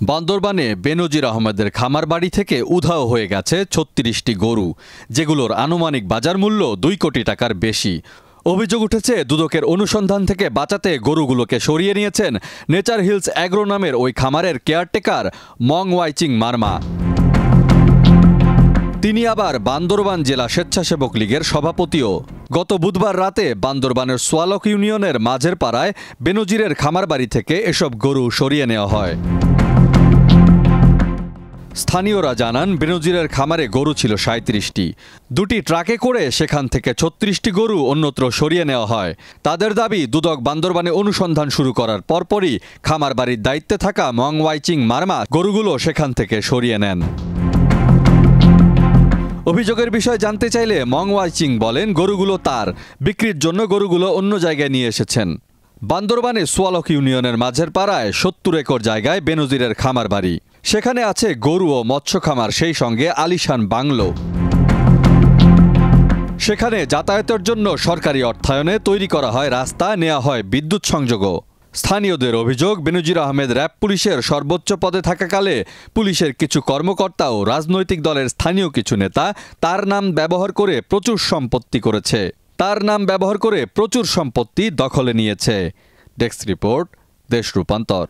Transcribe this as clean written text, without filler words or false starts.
বান্দরবানে বেনজির আহমেদের খামার বাড়ি থেকে উধাও হয়ে গেছে ৩৬টি গরু, যেগুলোর আনুমানিক বাজার মূল্য ২ কোটি টাকার বেশি। অভিযোগ উঠেছে, দুদকের অনুসন্ধান থেকে বাঁচাতে গরুগুলোকে সরিয়ে নিয়েছেন নেচার হিলস অ্যাগ্রো নামের ওই খামারের কেয়ারটেকার মং ওয়াইচিং মারমা। তিনি আবার বান্দরবান জেলা স্বেচ্ছাসেবক লীগের সভাপতিও। গত বুধবার রাতে বান্দরবানের সোয়ালক ইউনিয়নের মাঝের পাড়ায় বেনজিরের খামার বাড়ি থেকে এসব গরু সরিয়ে নেওয়া হয়। স্থানীয়রা জানান, বেনজিরের খামারে গরু ছিল ৩৭টি। দুটি ট্রাকে করে সেখান থেকে ৩৬টি গরু অন্যত্র সরিয়ে নেওয়া হয়। তাদের দাবি, দুদক বান্দরবানে অনুসন্ধান শুরু করার পরপরই খামার বাড়ির দায়িত্বে থাকা মং ওয়াইচিং মারমা গরুগুলো সেখান থেকে সরিয়ে নেন। অভিযোগের বিষয় জানতে চাইলে মং ওয়াইচিং বলেন, গরুগুলো তার, বিক্রির জন্য গরুগুলো অন্য জায়গায় নিয়ে এসেছেন। বান্দরবানে সোয়ালক ইউনিয়নের মাঝের পাড়ায় ৭০ একর জায়গায় বেনজিরের খামার বাড়ি। সেখানে আছে গরু ও মৎস্য খামার, সেই সঙ্গে আলিশান বাংলো। সেখানে যাতায়াতের জন্য সরকারি অর্থায়নে তৈরি করা হয় রাস্তা, নেওয়া হয় বিদ্যুৎ সংযোগও। স্থানীয়দের অভিযোগ, বেনজির আহমেদ র্যাব পুলিশের সর্বোচ্চ পদে থাকাকালে পুলিশের কিছু কর্মকর্তা ও রাজনৈতিক দলের স্থানীয় কিছু নেতা তার নাম ব্যবহার করে প্রচুর সম্পত্তি দখলে নিয়েছে। ডেস্ক রিপোর্ট, দেশ রূপান্তর।